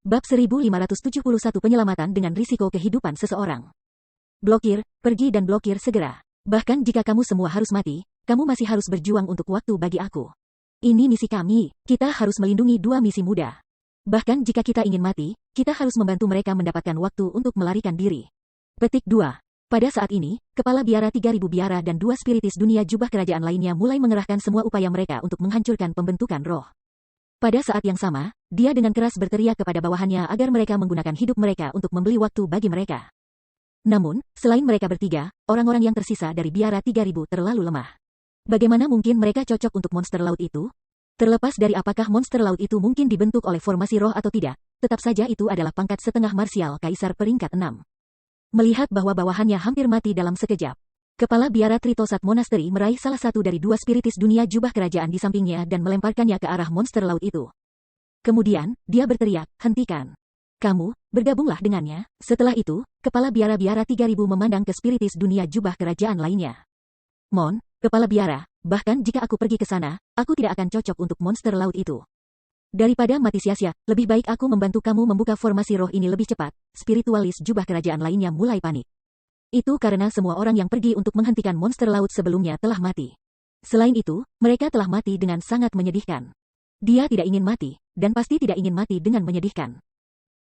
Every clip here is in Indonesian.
Bab 1571 Penyelamatan dengan risiko kehidupan seseorang. Blokir, pergi dan blokir segera. Bahkan jika kamu semua harus mati, kamu masih harus berjuang untuk waktu bagi aku. Ini misi kami, kita harus melindungi dua misi muda. Bahkan jika kita ingin mati, kita harus membantu mereka mendapatkan waktu untuk melarikan diri. Petik 2. Pada saat ini, Kepala Biara 3000 Biara dan dua spiritis dunia jubah kerajaan lainnya mulai mengerahkan semua upaya mereka untuk menghancurkan pembentukan roh. Pada saat yang sama, dia dengan keras berteriak kepada bawahannya agar mereka menggunakan hidup mereka untuk membeli waktu bagi mereka. Namun, selain mereka bertiga, orang-orang yang tersisa dari Biara 3000 terlalu lemah. Bagaimana mungkin mereka cocok untuk monster laut itu? Terlepas dari apakah monster laut itu mungkin dibentuk oleh formasi roh atau tidak, tetap saja itu adalah pangkat setengah marsial kaisar peringkat 6. Melihat bahwa bawahannya hampir mati dalam sekejap, Kepala Biara Tritosat Monastery meraih salah satu dari dua spiritis dunia jubah kerajaan di sampingnya dan melemparkannya ke arah monster laut itu. Kemudian, dia berteriak, "Hentikan. Kamu, bergabunglah dengannya." Setelah itu, Kepala Biara 3000 memandang ke spiritis dunia jubah kerajaan lainnya. "Mon, Kepala Biara, bahkan jika aku pergi ke sana, aku tidak akan cocok untuk monster laut itu. Daripada mati sia-sia, lebih baik aku membantu kamu membuka formasi roh ini lebih cepat." Spiritualis jubah kerajaan lainnya mulai panik. Itu karena semua orang yang pergi untuk menghentikan monster laut sebelumnya telah mati. Selain itu, mereka telah mati dengan sangat menyedihkan. Dia tidak ingin mati, dan pasti tidak ingin mati dengan menyedihkan.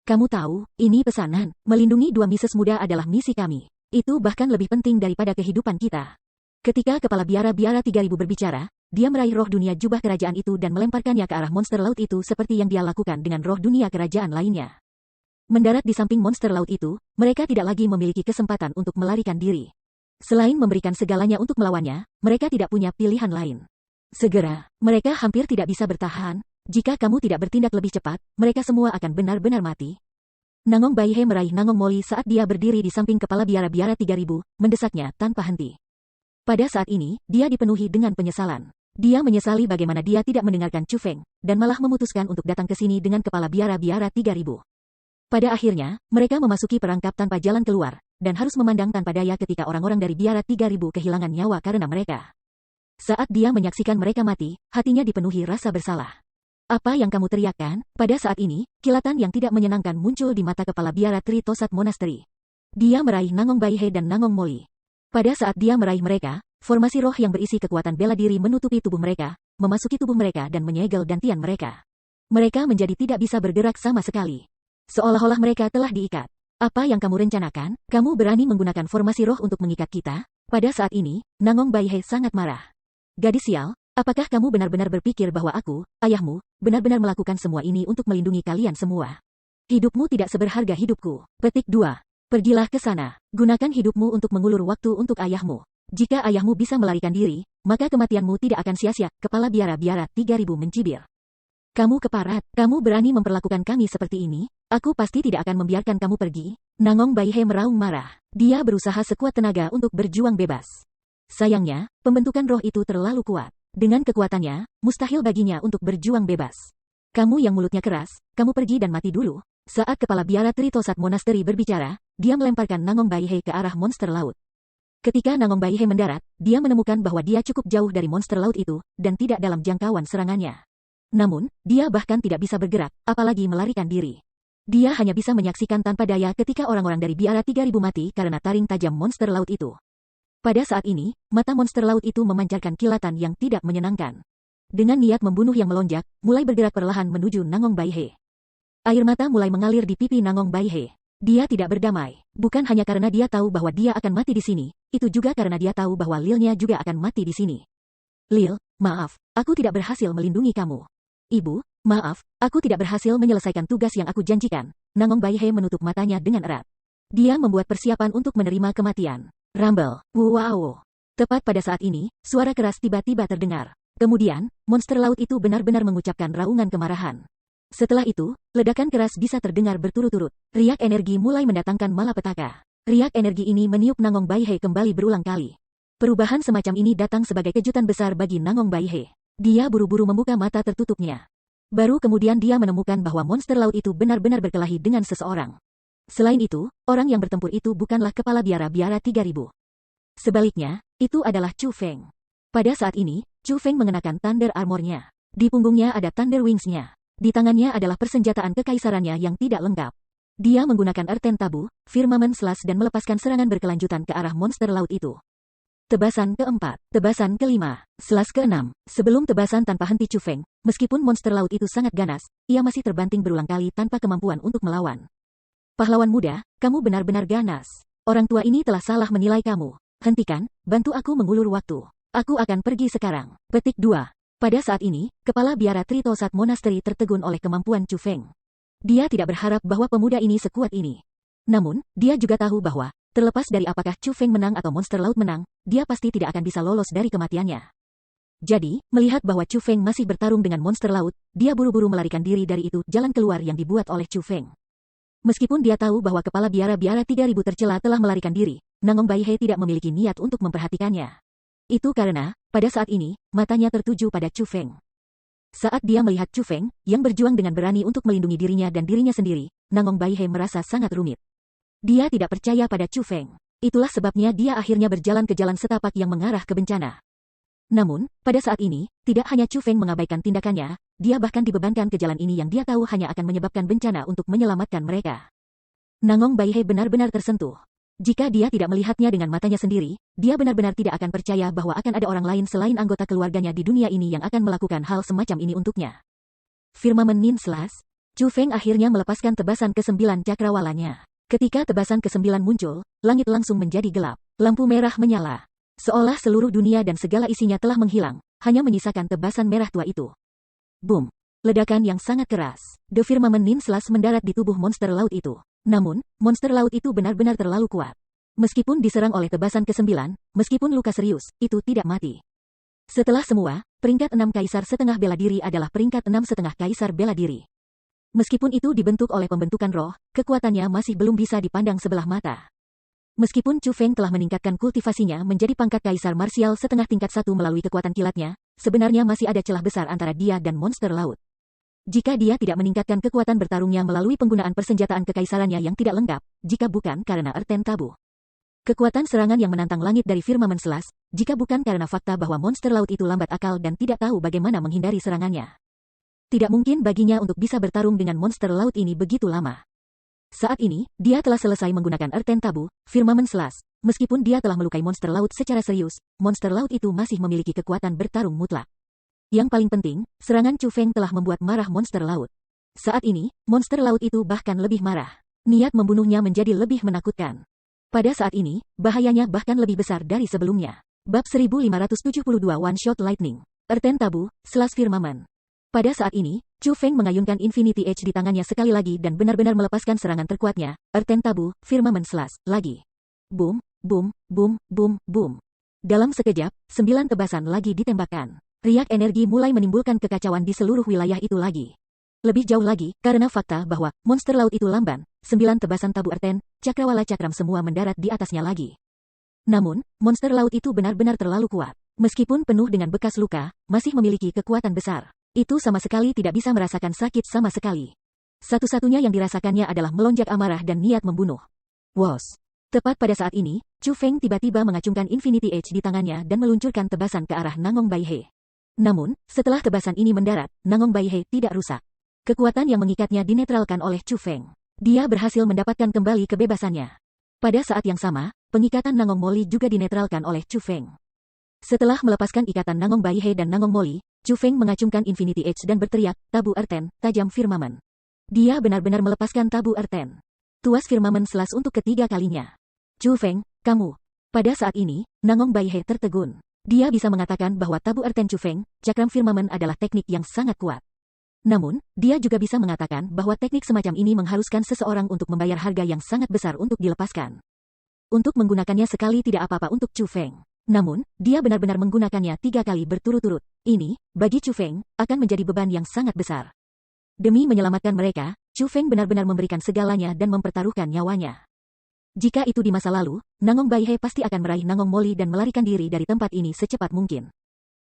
"Kamu tahu, ini pesanan, melindungi dua mises muda adalah misi kami. Itu bahkan lebih penting daripada kehidupan kita." Ketika Kepala Biara 3000 berbicara, dia meraih roh dunia jubah kerajaan itu dan melemparkannya ke arah monster laut itu seperti yang dia lakukan dengan roh dunia kerajaan lainnya. Mendarat di samping monster laut itu, mereka tidak lagi memiliki kesempatan untuk melarikan diri. Selain memberikan segalanya untuk melawannya, mereka tidak punya pilihan lain. Segera, mereka hampir tidak bisa bertahan. Jika kamu tidak bertindak lebih cepat, mereka semua akan benar-benar mati. Nangong Baihe meraih Nangong Moli saat dia berdiri di samping Kepala Biara 3000, mendesaknya tanpa henti. Pada saat ini, dia dipenuhi dengan penyesalan. Dia menyesali bagaimana dia tidak mendengarkan Chu Feng, dan malah memutuskan untuk datang ke sini dengan Kepala Biara 3000. Pada akhirnya, mereka memasuki perangkap tanpa jalan keluar, dan harus memandang tanpa daya ketika orang-orang dari Biara 3000 kehilangan nyawa karena mereka. Saat dia menyaksikan mereka mati, hatinya dipenuhi rasa bersalah. "Apa yang kamu teriakkan?" Pada saat ini, kilatan yang tidak menyenangkan muncul di mata Kepala Biara Tritosat Monastery. Dia meraih Nangong Baihe dan Nangong Moli. Pada saat dia meraih mereka, formasi roh yang berisi kekuatan bela diri menutupi tubuh mereka, memasuki tubuh mereka dan menyegel dantian mereka. Mereka menjadi tidak bisa bergerak sama sekali. Seolah-olah mereka telah diikat. "Apa yang kamu rencanakan? Kamu berani menggunakan formasi roh untuk mengikat kita?" Pada saat ini, Nangong Baihe sangat marah. "Gadis sial, apakah kamu benar-benar berpikir bahwa aku, ayahmu, benar-benar melakukan semua ini untuk melindungi kalian semua? Hidupmu tidak seberharga hidupku." Petik 2. Pergilah ke sana. Gunakan hidupmu untuk mengulur waktu untuk ayahmu. Jika ayahmu bisa melarikan diri, maka kematianmu tidak akan sia-sia. Kepala Biara 3000 mencibir. "Kamu keparat, kamu berani memperlakukan kami seperti ini? Aku pasti tidak akan membiarkan kamu pergi." Nangong Baihe meraung marah. Dia berusaha sekuat tenaga untuk berjuang bebas. Sayangnya, pembentukan roh itu terlalu kuat. Dengan kekuatannya, mustahil baginya untuk berjuang bebas. "Kamu yang mulutnya keras, kamu pergi dan mati dulu." Saat Kepala Biara Tritosat Monastery berbicara, dia melemparkan Nangong Baihe ke arah monster laut. Ketika Nangong Baihe mendarat, dia menemukan bahwa dia cukup jauh dari monster laut itu, dan tidak dalam jangkauan serangannya. Namun, dia bahkan tidak bisa bergerak, apalagi melarikan diri. Dia hanya bisa menyaksikan tanpa daya ketika orang-orang dari Biara 3000 mati karena taring tajam monster laut itu. Pada saat ini, mata monster laut itu memancarkan kilatan yang tidak menyenangkan. Dengan niat membunuh yang melonjak, mulai bergerak perlahan menuju Nangong Baihe. Air mata mulai mengalir di pipi Nangong Baihe. Dia tidak berdamai, bukan hanya karena dia tahu bahwa dia akan mati di sini, itu juga karena dia tahu bahwa Lilnya juga akan mati di sini. "Lil, maaf, aku tidak berhasil melindungi kamu. Ibu, maaf, aku tidak berhasil menyelesaikan tugas yang aku janjikan." Nangong Baihe menutup matanya dengan erat. Dia membuat persiapan untuk menerima kematian. Rumble, wow. Tepat pada saat ini, suara keras tiba-tiba terdengar. Kemudian, monster laut itu benar-benar mengucapkan raungan kemarahan. Setelah itu, ledakan keras bisa terdengar berturut-turut. Riak energi mulai mendatangkan malapetaka. Riak energi ini meniup Nangong Baihe kembali berulang kali. Perubahan semacam ini datang sebagai kejutan besar bagi Nangong Baihe. Dia buru-buru membuka mata tertutupnya. Baru kemudian dia menemukan bahwa monster laut itu benar-benar berkelahi dengan seseorang. Selain itu, orang yang bertempur itu bukanlah Kepala Biara 3000. Sebaliknya, itu adalah Chu Feng. Pada saat ini, Chu Feng mengenakan Thunder Armor-nya. Di punggungnya ada Thunder Wings-nya. Di tangannya adalah persenjataan kekaisarannya yang tidak lengkap. Dia menggunakan Earthen Tabu, Firmament Slash dan melepaskan serangan berkelanjutan ke arah monster laut itu. Tebasan keempat, tebasan kelima, slash keenam. Sebelum tebasan tanpa henti Chu Feng, meskipun monster laut itu sangat ganas, ia masih terbanting berulang kali tanpa kemampuan untuk melawan. Pahlawan muda, kamu benar-benar ganas. Orang tua ini telah salah menilai kamu. Hentikan, bantu aku mengulur waktu. Aku akan pergi sekarang. Petik 2. Pada saat ini, kepala biara Tritosat Monastery tertegun oleh kemampuan Chu Feng. Dia tidak berharap bahwa pemuda ini sekuat ini. Namun, dia juga tahu bahwa, terlepas dari apakah Chu Feng menang atau monster laut menang, dia pasti tidak akan bisa lolos dari kematiannya. Jadi, melihat bahwa Chu Feng masih bertarung dengan monster laut, dia buru-buru melarikan diri dari itu jalan keluar yang dibuat oleh Chu Feng. Meskipun dia tahu bahwa kepala biara-biara 3000 tercela telah melarikan diri, Nangong Baihe tidak memiliki niat untuk memperhatikannya. Itu karena, pada saat ini, matanya tertuju pada Chu Feng. Saat dia melihat Chu Feng, yang berjuang dengan berani untuk melindungi dirinya dan dirinya sendiri, Nangong Baihe merasa sangat rumit. Dia tidak percaya pada Chu Feng. Itulah sebabnya dia akhirnya berjalan ke jalan setapak yang mengarah ke bencana. Namun, pada saat ini, tidak hanya Chu Feng mengabaikan tindakannya, dia bahkan dibebankan ke jalan ini yang dia tahu hanya akan menyebabkan bencana untuk menyelamatkan mereka. Nangong Baihe benar-benar tersentuh. Jika dia tidak melihatnya dengan matanya sendiri, dia benar-benar tidak akan percaya bahwa akan ada orang lain selain anggota keluarganya di dunia ini yang akan melakukan hal semacam ini untuknya. Firmament Nin Slash, Chu Feng akhirnya melepaskan tebasan ke-9 cakrawalanya. Ketika tebasan ke-9 muncul, langit langsung menjadi gelap. Lampu merah menyala. Seolah seluruh dunia dan segala isinya telah menghilang, hanya menyisakan tebasan merah tua itu. Boom! Ledakan yang sangat keras. The Firmament Nin Slash mendarat di tubuh monster laut itu. Namun, monster laut itu benar-benar terlalu kuat. Meskipun diserang oleh tebasan ke-9, meskipun luka serius, itu tidak mati. Setelah semua, peringkat 6 kaisar setengah bela diri adalah peringkat 6 setengah kaisar bela diri. Meskipun itu dibentuk oleh pembentukan roh, kekuatannya masih belum bisa dipandang sebelah mata. Meskipun Chu Feng telah meningkatkan kultivasinya menjadi pangkat kaisar marsial setengah tingkat 1 melalui kekuatan kilatnya, sebenarnya masih ada celah besar antara dia dan monster laut. Jika dia tidak meningkatkan kekuatan bertarungnya melalui penggunaan persenjataan kekaisarannya yang tidak lengkap, jika bukan karena Earthen Tabu. Kekuatan serangan yang menantang langit dari Firmament Slash, jika bukan karena fakta bahwa monster laut itu lambat akal dan tidak tahu bagaimana menghindari serangannya. Tidak mungkin baginya untuk bisa bertarung dengan monster laut ini begitu lama. Saat ini, dia telah selesai menggunakan Earthen Tabu, Firmament Slash. Meskipun dia telah melukai monster laut secara serius, monster laut itu masih memiliki kekuatan bertarung mutlak. Yang paling penting, serangan Chu Feng telah membuat marah monster laut. Saat ini, monster laut itu bahkan lebih marah. Niat membunuhnya menjadi lebih menakutkan. Pada saat ini, bahayanya bahkan lebih besar dari sebelumnya. Bab 1572 One Shot Lightning. Earthen Tabu, Slash Firmament. Pada saat ini, Chu Feng mengayunkan Infinity Edge di tangannya sekali lagi dan benar-benar melepaskan serangan terkuatnya, Earthen Tabu, Firmament Slash, lagi. Boom, boom, boom, boom, boom. Dalam sekejap, 9 tebasan lagi ditembakkan. Riak energi mulai menimbulkan kekacauan di seluruh wilayah itu lagi. Lebih jauh lagi, karena fakta bahwa monster laut itu lamban, 9 tebasan tabu Earthen, cakrawala cakram semua mendarat di atasnya lagi. Namun, monster laut itu benar-benar terlalu kuat. Meskipun penuh dengan bekas luka, masih memiliki kekuatan besar. Itu sama sekali tidak bisa merasakan sakit sama sekali. Satu-satunya yang dirasakannya adalah melonjak amarah dan niat membunuh. Wos! Tepat pada saat ini, Chu Feng tiba-tiba mengacungkan Infinity Edge di tangannya dan meluncurkan tebasan ke arah Nangong Baihe. Namun, setelah tebasan ini mendarat, Nangong Baihe tidak rusak. Kekuatan yang mengikatnya dinetralkan oleh Chu Feng. Dia berhasil mendapatkan kembali kebebasannya. Pada saat yang sama, pengikatan Nangong Moli juga dinetralkan oleh Chu Feng. Setelah melepaskan ikatan Nangong Baihe dan Nangong Moli, Chu Feng mengacungkan Infinity Edge dan berteriak, "Tabu Earthen, tajam Firmament." Dia benar-benar melepaskan Tabu Earthen. Tuas Firmament Slash untuk ketiga kalinya. Chu Feng, kamu. Pada saat ini, Nangong Baihe tertegun. Dia bisa mengatakan bahwa Tabu Earthen Chu Feng, cakram Firmament adalah teknik yang sangat kuat. Namun, dia juga bisa mengatakan bahwa teknik semacam ini mengharuskan seseorang untuk membayar harga yang sangat besar untuk dilepaskan. Untuk menggunakannya sekali tidak apa-apa untuk Chu Feng. Namun, dia benar-benar menggunakannya 3 kali berturut-turut. Ini, bagi Chu Feng, akan menjadi beban yang sangat besar. Demi menyelamatkan mereka, Chu Feng benar-benar memberikan segalanya dan mempertaruhkan nyawanya. Jika itu di masa lalu, Nangong Baihe pasti akan meraih Nangong Moli dan melarikan diri dari tempat ini secepat mungkin.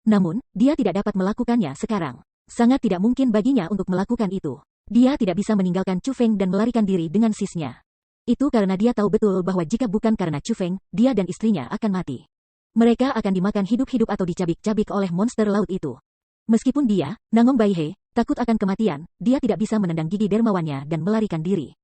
Namun, dia tidak dapat melakukannya sekarang. Sangat tidak mungkin baginya untuk melakukan itu. Dia tidak bisa meninggalkan Chu Feng dan melarikan diri dengan sisnya. Itu karena dia tahu betul bahwa jika bukan karena Chu Feng, dia dan istrinya akan mati. Mereka akan dimakan hidup-hidup atau dicabik-cabik oleh monster laut itu. Meskipun dia, Nangong Baihe, Takut akan kematian, dia tidak bisa menendang gigi dermawannya dan melarikan diri.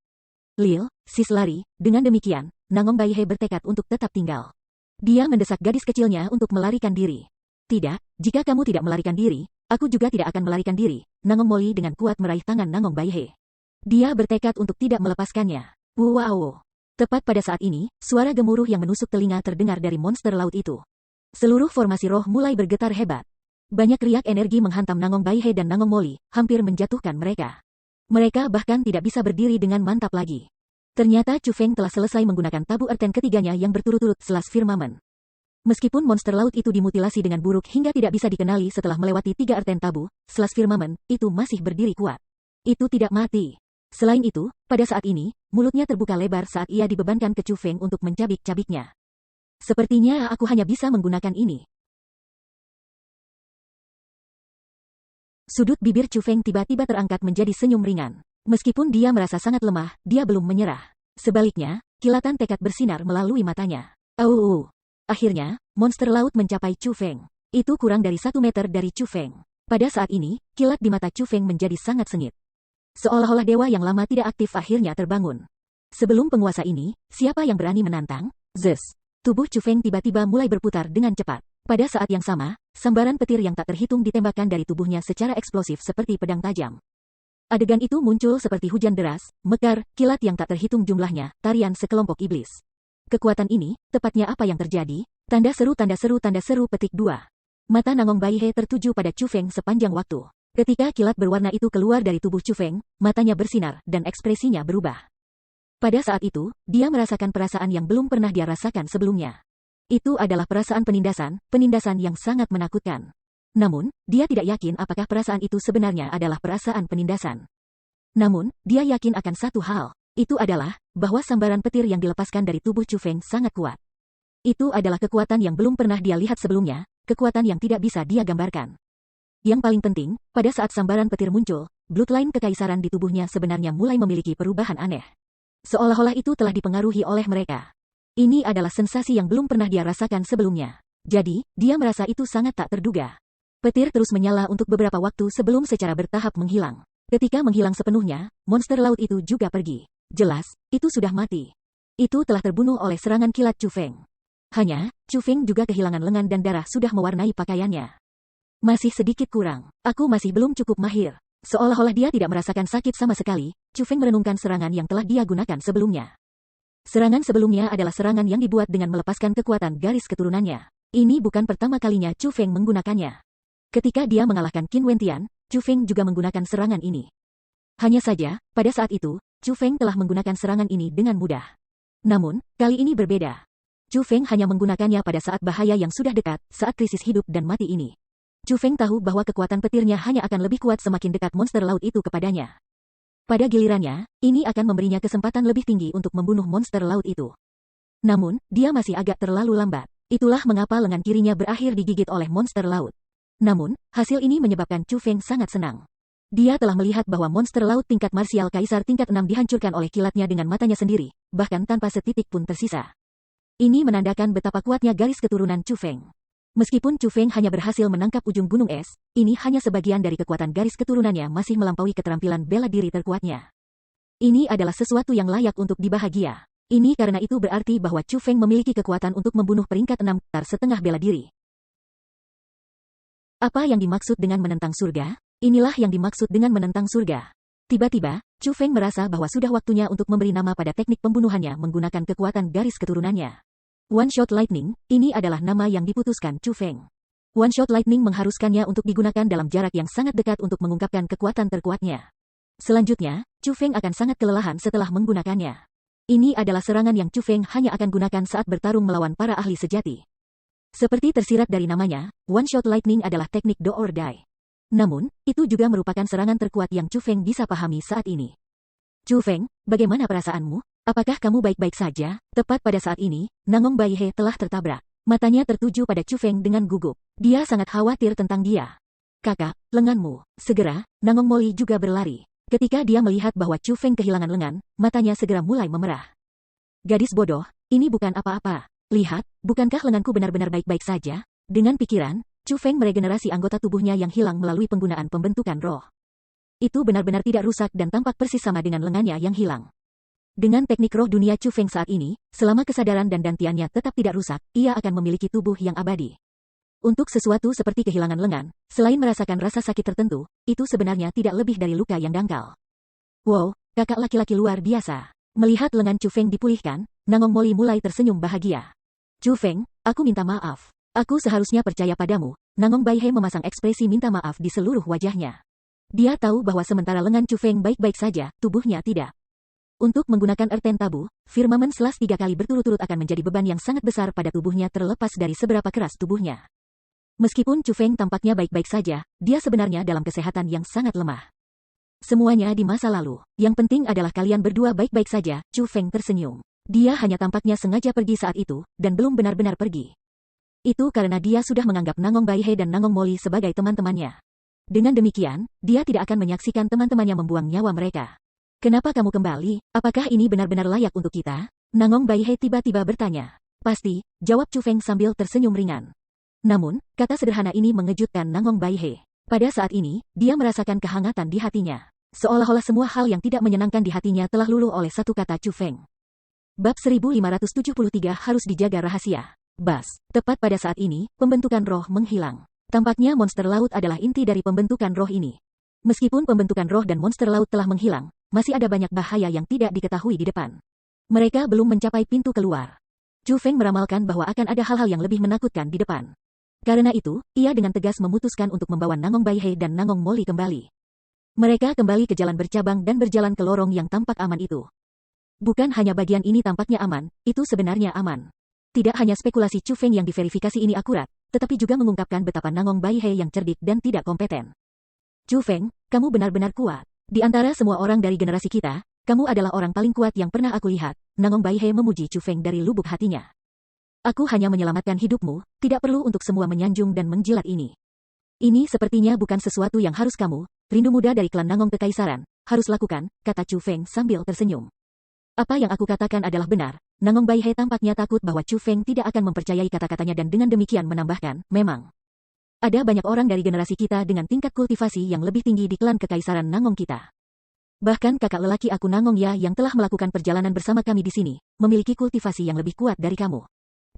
Lil, sis lari, dengan demikian, Nangong Baihe bertekad untuk tetap tinggal. Dia mendesak gadis kecilnya untuk melarikan diri. Tidak, jika kamu tidak melarikan diri, aku juga tidak akan melarikan diri, Nangong Moli dengan kuat meraih tangan Nangong Baihe. Dia bertekad untuk tidak melepaskannya. Wow! Tepat pada saat ini, suara gemuruh yang menusuk telinga terdengar dari monster laut itu. Seluruh formasi roh mulai bergetar hebat. Banyak riak energi menghantam Nangong Baihe dan Nangong Moli, hampir menjatuhkan mereka. Mereka bahkan tidak bisa berdiri dengan mantap lagi. Ternyata Chu Feng telah selesai menggunakan tabu erten ketiganya yang berturut-turut selas firmament. Meskipun monster laut itu dimutilasi dengan buruk hingga tidak bisa dikenali setelah melewati 3 erten tabu, selas firmament, itu masih berdiri kuat. Itu tidak mati. Selain itu, pada saat ini, mulutnya terbuka lebar saat ia dibebankan ke Chu Feng untuk mencabik-cabiknya. Sepertinya aku hanya bisa menggunakan ini. Sudut bibir Chu Feng tiba-tiba terangkat menjadi senyum ringan. Meskipun dia merasa sangat lemah, dia belum menyerah. Sebaliknya, kilatan tekad bersinar melalui matanya. Akhirnya, monster laut mencapai Chu Feng. Itu kurang dari 1 meter dari Chu Feng. Pada saat ini, kilat di mata Chu Feng menjadi sangat sengit. Seolah-olah dewa yang lama tidak aktif akhirnya terbangun. Sebelum penguasa ini, siapa yang berani menantang? Zeus. Tubuh Chu Feng tiba-tiba mulai berputar dengan cepat. Pada saat yang sama, sambaran petir yang tak terhitung ditembakkan dari tubuhnya secara eksplosif seperti pedang tajam. Adegan itu muncul seperti hujan deras, mekar, kilat yang tak terhitung jumlahnya, tarian sekelompok iblis. Kekuatan ini, tepatnya apa yang terjadi? Tanda seru tanda seru tanda seru petik 2. Mata Nangong Baihe tertuju pada Chu Feng sepanjang waktu. Ketika kilat berwarna itu keluar dari tubuh Chu Feng, matanya bersinar dan ekspresinya berubah. Pada saat itu, dia merasakan perasaan yang belum pernah dia rasakan sebelumnya. Itu adalah perasaan penindasan yang sangat menakutkan. Namun, dia tidak yakin apakah perasaan itu sebenarnya adalah perasaan penindasan. Namun, dia yakin akan satu hal. Itu adalah, bahwa sambaran petir yang dilepaskan dari tubuh Chu Feng sangat kuat. Itu adalah kekuatan yang belum pernah dia lihat sebelumnya, kekuatan yang tidak bisa dia gambarkan. Yang paling penting, pada saat sambaran petir muncul, bloodline kekaisaran di tubuhnya sebenarnya mulai memiliki perubahan aneh. Seolah-olah itu telah dipengaruhi oleh mereka. Ini adalah sensasi yang belum pernah dia rasakan sebelumnya. Jadi, dia merasa itu sangat tak terduga. Petir terus menyala untuk beberapa waktu sebelum secara bertahap menghilang. Ketika menghilang sepenuhnya, monster laut itu juga pergi. Jelas, itu sudah mati. Itu telah terbunuh oleh serangan kilat Chu Feng. Hanya, Chu Feng juga kehilangan lengan dan darah sudah mewarnai pakaiannya. Masih sedikit kurang. Aku masih belum cukup mahir. Seolah-olah dia tidak merasakan sakit sama sekali, Chu Feng merenungkan serangan yang telah dia gunakan sebelumnya. Serangan sebelumnya adalah serangan yang dibuat dengan melepaskan kekuatan garis keturunannya. Ini bukan pertama kalinya Chu Feng menggunakannya. Ketika dia mengalahkan Qin Wentian, Chu Feng juga menggunakan serangan ini. Hanya saja, pada saat itu, Chu Feng telah menggunakan serangan ini dengan mudah. Namun, kali ini berbeda. Chu Feng hanya menggunakannya pada saat bahaya yang sudah dekat, saat krisis hidup dan mati ini. Chu Feng tahu bahwa kekuatan petirnya hanya akan lebih kuat semakin dekat monster laut itu kepadanya. Pada gilirannya, ini akan memberinya kesempatan lebih tinggi untuk membunuh monster laut itu. Namun, dia masih agak terlalu lambat. Itulah mengapa lengan kirinya berakhir digigit oleh monster laut. Namun, hasil ini menyebabkan Chu Feng sangat senang. Dia telah melihat bahwa monster laut tingkat marsial kaisar tingkat 6 dihancurkan oleh kilatnya dengan matanya sendiri, bahkan tanpa setitik pun tersisa. Ini menandakan betapa kuatnya garis keturunan Chu Feng. Meskipun Chu Feng hanya berhasil menangkap ujung gunung es, ini hanya sebagian dari kekuatan garis keturunannya masih melampaui keterampilan bela diri terkuatnya. Ini adalah sesuatu yang layak untuk dibahagia. Ini karena itu berarti bahwa Chu Feng memiliki kekuatan untuk membunuh peringkat 6 setengah bela diri. Apa yang dimaksud dengan menentang surga? Inilah yang dimaksud dengan menentang surga. Tiba-tiba, Chu Feng merasa bahwa sudah waktunya untuk memberi nama pada teknik pembunuhannya menggunakan kekuatan garis keturunannya. One Shot Lightning, ini adalah nama yang diputuskan Chu Feng. One Shot Lightning mengharuskannya untuk digunakan dalam jarak yang sangat dekat untuk mengungkapkan kekuatan terkuatnya. Selanjutnya, Chu Feng akan sangat kelelahan setelah menggunakannya. Ini adalah serangan yang Chu Feng hanya akan gunakan saat bertarung melawan para ahli sejati. Seperti tersirat dari namanya, One Shot Lightning adalah teknik do or die. Namun, itu juga merupakan serangan terkuat yang Chu Feng bisa pahami saat ini. Chu Feng, bagaimana perasaanmu? Apakah kamu baik-baik saja? Tepat pada saat ini, Nangong Baihe telah tertabrak. Matanya tertuju pada Chu Feng dengan gugup. Dia sangat khawatir tentang dia. Kakak, lenganmu. Segera, Nangong Moli juga berlari. Ketika dia melihat bahwa Chu Feng kehilangan lengan, matanya segera mulai memerah. Gadis bodoh, ini bukan apa-apa. Lihat, bukankah lenganku benar-benar baik-baik saja? Dengan pikiran, Chu Feng meregenerasi anggota tubuhnya yang hilang melalui penggunaan pembentukan roh. Itu benar-benar tidak rusak dan tampak persis sama dengan lengannya yang hilang. Dengan teknik roh dunia Chu Feng saat ini, selama kesadaran dan dantiannya tetap tidak rusak, ia akan memiliki tubuh yang abadi. Untuk sesuatu seperti kehilangan lengan, selain merasakan rasa sakit tertentu, itu sebenarnya tidak lebih dari luka yang dangkal. Wow, kakak laki-laki luar biasa. Melihat lengan Chu Feng dipulihkan, Nangong Moli mulai tersenyum bahagia. Chu Feng, aku minta maaf. Aku seharusnya percaya padamu. Nangong Baihe memasang ekspresi minta maaf di seluruh wajahnya. Dia tahu bahwa sementara lengan Chu Feng baik-baik saja, tubuhnya tidak. Untuk menggunakan erten tabu, firmament selas 3 kali berturut-turut akan menjadi beban yang sangat besar pada tubuhnya terlepas dari seberapa keras tubuhnya. Meskipun Chu Feng tampaknya baik-baik saja, dia sebenarnya dalam kesehatan yang sangat lemah. Semuanya di masa lalu. Yang penting adalah kalian berdua baik-baik saja, Chu Feng tersenyum. Dia hanya tampaknya sengaja pergi saat itu, dan belum benar-benar pergi. Itu karena dia sudah menganggap Nangong Baihe dan Nangong Moli sebagai teman-temannya. Dengan demikian, dia tidak akan menyaksikan teman-temannya membuang nyawa mereka. Kenapa kamu kembali? Apakah ini benar-benar layak untuk kita? Nangong Baihe tiba-tiba bertanya. Pasti, jawab Chu Feng sambil tersenyum ringan. Namun, kata sederhana ini mengejutkan Nangong Baihe. Pada saat ini, dia merasakan kehangatan di hatinya. Seolah-olah semua hal yang tidak menyenangkan di hatinya telah luluh oleh satu kata Chu Feng. Bab 1573 harus dijaga rahasia. Bas, tepat pada saat ini, pembentukan roh menghilang. Tampaknya monster laut adalah inti dari pembentukan roh ini. Meskipun pembentukan roh dan monster laut telah menghilang, masih ada banyak bahaya yang tidak diketahui di depan. Mereka belum mencapai pintu keluar. Chu Feng meramalkan bahwa akan ada hal-hal yang lebih menakutkan di depan. Karena itu, ia dengan tegas memutuskan untuk membawa Nangong Baihe dan Nangong Moli kembali. Mereka kembali ke jalan bercabang dan berjalan ke lorong yang tampak aman itu. Bukan hanya bagian ini tampaknya aman, itu sebenarnya aman. Tidak hanya spekulasi Chu Feng yang diverifikasi ini akurat, tetapi juga mengungkapkan betapa Nangong Baihe yang cerdik dan tidak kompeten. Chu Feng, kamu benar-benar kuat. Di antara semua orang dari generasi kita, kamu adalah orang paling kuat yang pernah aku lihat. Nangong Baihe memuji Chu Feng dari lubuk hatinya. Aku hanya menyelamatkan hidupmu, tidak perlu untuk semua menyanjung dan menjilat ini. Ini sepertinya bukan sesuatu yang harus kamu, rindu muda dari klan Nangong Kekaisaran, harus lakukan, kata Chu Feng sambil tersenyum. Apa yang aku katakan adalah benar. Nangong Baihe tampaknya takut bahwa Chu Feng tidak akan mempercayai kata-katanya dan dengan demikian menambahkan, memang. Ada banyak orang dari generasi kita dengan tingkat kultivasi yang lebih tinggi di klan Kekaisaran Nangong kita. Bahkan kakak lelaki aku Nangong Ya yang telah melakukan perjalanan bersama kami di sini, memiliki kultivasi yang lebih kuat dari kamu.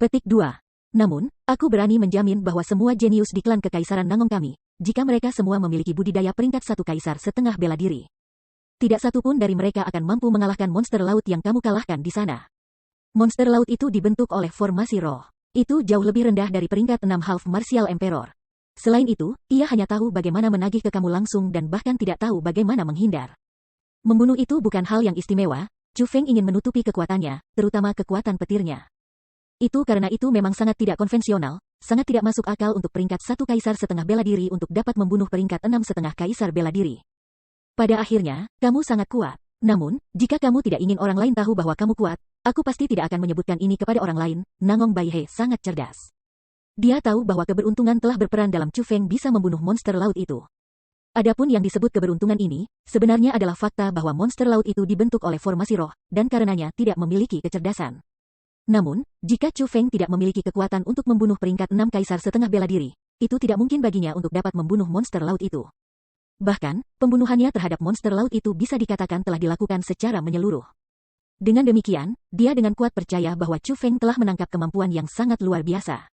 Petik 2. Namun, aku berani menjamin bahwa semua jenius di klan Kekaisaran Nangong kami, jika mereka semua memiliki budidaya peringkat 1 kaisar setengah bela diri. Tidak satu pun dari mereka akan mampu mengalahkan monster laut yang kamu kalahkan di sana. Monster laut itu dibentuk oleh formasi roh. Itu jauh lebih rendah dari peringkat 6 Half Martial Emperor. Selain itu, ia hanya tahu bagaimana menagih ke kamu langsung dan bahkan tidak tahu bagaimana menghindar. Membunuh itu bukan hal yang istimewa, Chu Feng ingin menutupi kekuatannya, terutama kekuatan petirnya. Itu karena itu memang sangat tidak konvensional, sangat tidak masuk akal untuk peringkat 1 kaisar setengah bela diri untuk dapat membunuh peringkat 6 setengah kaisar bela diri. Pada akhirnya, kamu sangat kuat. Namun, jika kamu tidak ingin orang lain tahu bahwa kamu kuat, aku pasti tidak akan menyebutkan ini kepada orang lain. Nangong Baihe sangat cerdas. Dia tahu bahwa keberuntungan telah berperan dalam Chu Feng bisa membunuh monster laut itu. Adapun yang disebut keberuntungan ini, sebenarnya adalah fakta bahwa monster laut itu dibentuk oleh formasi roh, dan karenanya tidak memiliki kecerdasan. Namun, jika Chu Feng tidak memiliki kekuatan untuk membunuh peringkat 6 kaisar setengah bela diri, itu tidak mungkin baginya untuk dapat membunuh monster laut itu. Bahkan, pembunuhannya terhadap monster laut itu bisa dikatakan telah dilakukan secara menyeluruh. Dengan demikian, dia dengan kuat percaya bahwa Chu Feng telah menangkap kemampuan yang sangat luar biasa.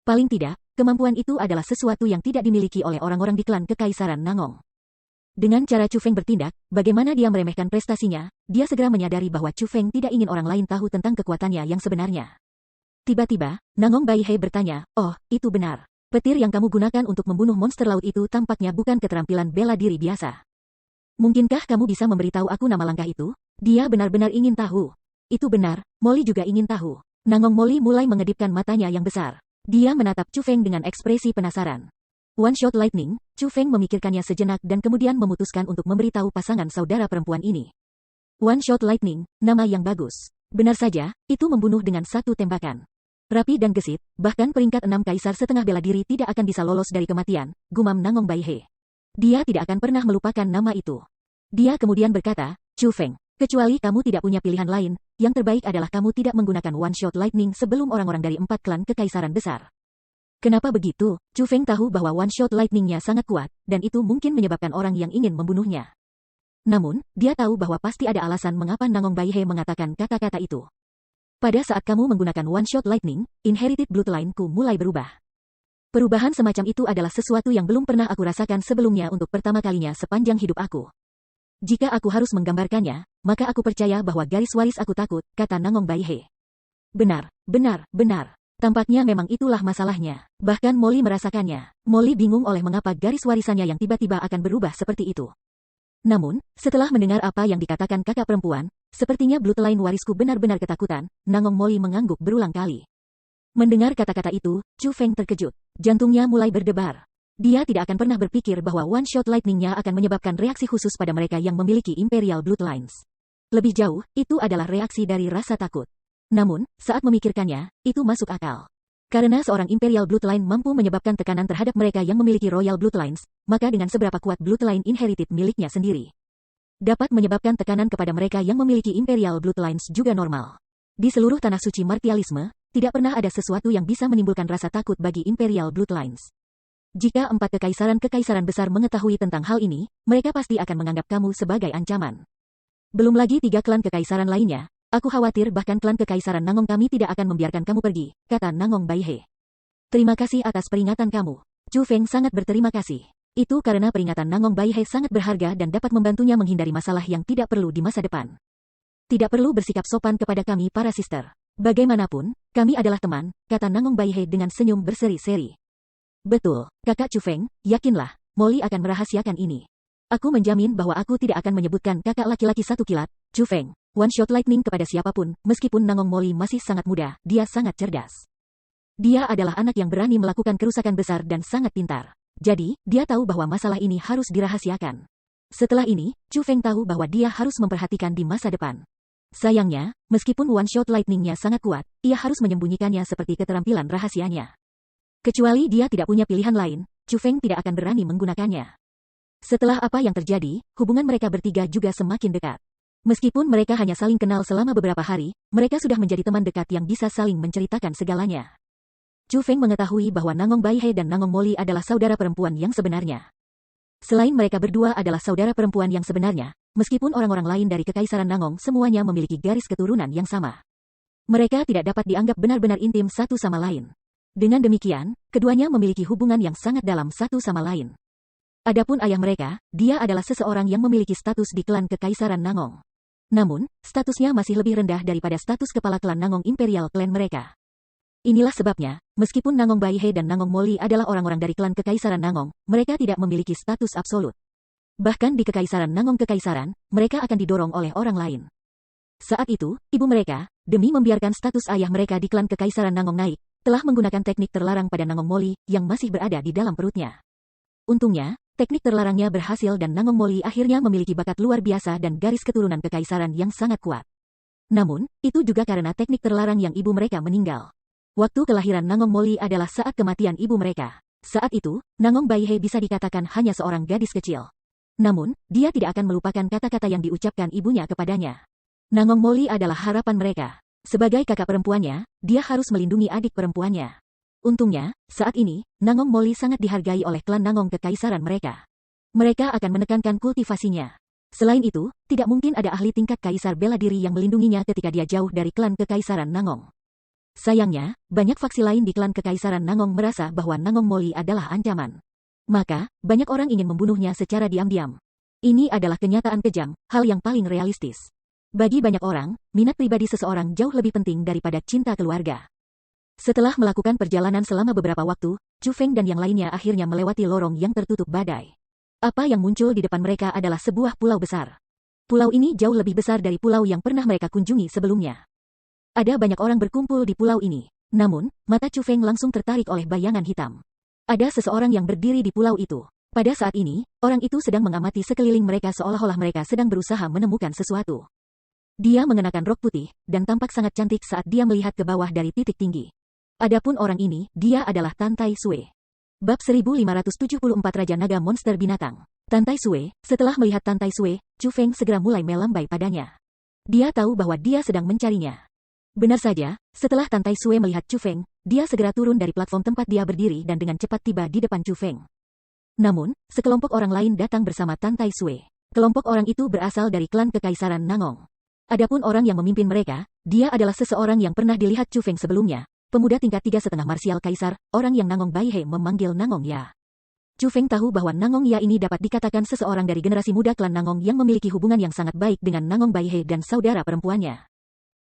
Paling tidak, kemampuan itu adalah sesuatu yang tidak dimiliki oleh orang-orang di klan Kekaisaran Nangong. Dengan cara Chu Feng bertindak, bagaimana dia meremehkan prestasinya, dia segera menyadari bahwa Chu Feng tidak ingin orang lain tahu tentang kekuatannya yang sebenarnya. Tiba-tiba, Nangong Baihe bertanya, oh, itu benar. Petir yang kamu gunakan untuk membunuh monster laut itu tampaknya bukan keterampilan bela diri biasa. Mungkinkah kamu bisa memberitahu aku nama langkah itu? Dia benar-benar ingin tahu. Itu benar, Molly juga ingin tahu. Nangong Molly mulai mengedipkan matanya yang besar. Dia menatap Chu Feng dengan ekspresi penasaran. One Shot Lightning, Chu Feng memikirkannya sejenak dan kemudian memutuskan untuk memberitahu pasangan saudara perempuan ini. One Shot Lightning, nama yang bagus. Benar saja, itu membunuh dengan satu tembakan. Rapi dan gesit, bahkan peringkat 6 kaisar setengah bela diri tidak akan bisa lolos dari kematian, gumam Nangong Baihe. Dia tidak akan pernah melupakan nama itu. Dia kemudian berkata, Chu Feng, kecuali kamu tidak punya pilihan lain, yang terbaik adalah kamu tidak menggunakan One Shot Lightning sebelum orang-orang dari 4 klan kekaisaran besar. Kenapa begitu? Chu Feng tahu bahwa one-shot lightning-nya sangat kuat, dan itu mungkin menyebabkan orang yang ingin membunuhnya. Namun, dia tahu bahwa pasti ada alasan mengapa Nangong Baihe mengatakan kata-kata itu. Pada saat kamu menggunakan one-shot lightning, inherited bloodline-ku mulai berubah. Perubahan semacam itu adalah sesuatu yang belum pernah aku rasakan sebelumnya untuk pertama kalinya sepanjang hidup aku. Jika aku harus menggambarkannya, maka aku percaya bahwa garis waris aku takut, kata Nangong Baihe. Benar, benar, benar. Tampaknya memang itulah masalahnya. Bahkan Molly merasakannya. Molly bingung oleh mengapa garis warisannya yang tiba-tiba akan berubah seperti itu. Namun, setelah mendengar apa yang dikatakan kakak perempuan, sepertinya bloodline warisku benar-benar ketakutan, Nangong Molly mengangguk berulang kali. Mendengar kata-kata itu, Chu Feng terkejut. Jantungnya mulai berdebar. Dia tidak akan pernah berpikir bahwa one-shot lightning-nya akan menyebabkan reaksi khusus pada mereka yang memiliki imperial bloodlines. Lebih jauh, itu adalah reaksi dari rasa takut. Namun, saat memikirkannya, itu masuk akal. Karena seorang imperial bloodline mampu menyebabkan tekanan terhadap mereka yang memiliki royal bloodlines, maka dengan seberapa kuat bloodline inherited miliknya sendiri dapat menyebabkan tekanan kepada mereka yang memiliki imperial bloodlines juga normal. Di seluruh tanah suci martialisme, tidak pernah ada sesuatu yang bisa menimbulkan rasa takut bagi imperial bloodlines. Jika 4 kekaisaran besar mengetahui tentang hal ini, mereka pasti akan menganggap kamu sebagai ancaman. Belum lagi 3 klan kekaisaran lainnya. Aku khawatir bahkan klan kekaisaran Nangong kami tidak akan membiarkan kamu pergi, kata Nangong Baihe. Terima kasih atas peringatan kamu. Chu Feng sangat berterima kasih. Itu karena peringatan Nangong Baihe sangat berharga dan dapat membantunya menghindari masalah yang tidak perlu di masa depan. Tidak perlu bersikap sopan kepada kami para sister. Bagaimanapun, kami adalah teman, kata Nangong Baihe dengan senyum berseri-seri. Betul, kakak Chu Feng, yakinlah, Molly akan merahasiakan ini. Aku menjamin bahwa aku tidak akan menyebutkan kakak laki-laki satu kilat, Chu Feng. One-shot lightning kepada siapapun, meskipun Nangong Molly masih sangat muda, dia sangat cerdas. Dia adalah anak yang berani melakukan kerusakan besar dan sangat pintar. Jadi, dia tahu bahwa masalah ini harus dirahasiakan. Setelah ini, Chu Feng tahu bahwa dia harus memperhatikan di masa depan. Sayangnya, meskipun one-shot lightning-nya sangat kuat, ia harus menyembunyikannya seperti keterampilan rahasianya. Kecuali dia tidak punya pilihan lain, Chu Feng tidak akan berani menggunakannya. Setelah apa yang terjadi, hubungan mereka bertiga juga semakin dekat. Meskipun mereka hanya saling kenal selama beberapa hari, mereka sudah menjadi teman dekat yang bisa saling menceritakan segalanya. Chu Feng mengetahui bahwa Nangong Baihe dan Nangong Molly adalah saudara perempuan yang sebenarnya. Selain mereka berdua adalah saudara perempuan yang sebenarnya, meskipun orang-orang lain dari Kekaisaran Nangong semuanya memiliki garis keturunan yang sama. Mereka tidak dapat dianggap benar-benar intim satu sama lain. Dengan demikian, keduanya memiliki hubungan yang sangat dalam satu sama lain. Adapun ayah mereka, dia adalah seseorang yang memiliki status di klan Kekaisaran Nangong. Namun, statusnya masih lebih rendah daripada status kepala klan Nangong Imperial Clan mereka. Inilah sebabnya, meskipun Nangong Baihe dan Nangong Molly adalah orang-orang dari klan Kekaisaran Nangong, mereka tidak memiliki status absolut. Bahkan di Kekaisaran Nangong Kekaisaran, mereka akan didorong oleh orang lain. Saat itu, ibu mereka, demi membiarkan status ayah mereka di klan Kekaisaran Nangong naik, telah menggunakan teknik terlarang pada Nangong Molly yang masih berada di dalam perutnya. Untungnya, teknik terlarangnya berhasil dan Nangong Molly akhirnya memiliki bakat luar biasa dan garis keturunan kekaisaran yang sangat kuat. Namun, itu juga karena teknik terlarang yang ibu mereka meninggal. Waktu kelahiran Nangong Molly adalah saat kematian ibu mereka. Saat itu, Nangong Baihe bisa dikatakan hanya seorang gadis kecil. Namun, dia tidak akan melupakan kata-kata yang diucapkan ibunya kepadanya. Nangong Molly adalah harapan mereka. Sebagai kakak perempuannya, dia harus melindungi adik perempuannya. Untungnya, saat ini, Nangong Molly sangat dihargai oleh klan Nangong kekaisaran mereka. Mereka akan menekankan kultivasinya. Selain itu, tidak mungkin ada ahli tingkat kaisar bela diri yang melindunginya ketika dia jauh dari klan kekaisaran Nangong. Sayangnya, banyak faksi lain di klan kekaisaran Nangong merasa bahwa Nangong Molly adalah ancaman. Maka, banyak orang ingin membunuhnya secara diam-diam. Ini adalah kenyataan kejam, hal yang paling realistis. Bagi banyak orang, minat pribadi seseorang jauh lebih penting daripada cinta keluarga. Setelah melakukan perjalanan selama beberapa waktu, Chu Feng dan yang lainnya akhirnya melewati lorong yang tertutup badai. Apa yang muncul di depan mereka adalah sebuah pulau besar. Pulau ini jauh lebih besar dari pulau yang pernah mereka kunjungi sebelumnya. Ada banyak orang berkumpul di pulau ini. Namun, mata Chu Feng langsung tertarik oleh bayangan hitam. Ada seseorang yang berdiri di pulau itu. Pada saat ini, orang itu sedang mengamati sekeliling mereka seolah-olah mereka sedang berusaha menemukan sesuatu. Dia mengenakan rok putih, dan tampak sangat cantik saat dia melihat ke bawah dari titik tinggi. Adapun orang ini, dia adalah Tan Tai Sui. Bab 1574 Raja Naga Monster Binatang. Tan Tai Sui, setelah melihat Tan Tai Sui, Chu Feng segera mulai melambai padanya. Dia tahu bahwa dia sedang mencarinya. Benar saja, setelah Tan Tai Sui melihat Chu Feng, dia segera turun dari platform tempat dia berdiri dan dengan cepat tiba di depan Chu Feng. Namun, sekelompok orang lain datang bersama Tan Tai Sui. Kelompok orang itu berasal dari klan Kekaisaran Nangong. Adapun orang yang memimpin mereka, dia adalah seseorang yang pernah dilihat Chu Feng sebelumnya, pemuda tingkat 3,5 marsial kaisar, orang yang Nangong Baihe memanggil Nangong Ya. Chu Feng tahu bahwa Nangong Ya ini dapat dikatakan seseorang dari generasi muda klan Nangong yang memiliki hubungan yang sangat baik dengan Nangong Baihe dan saudara perempuannya.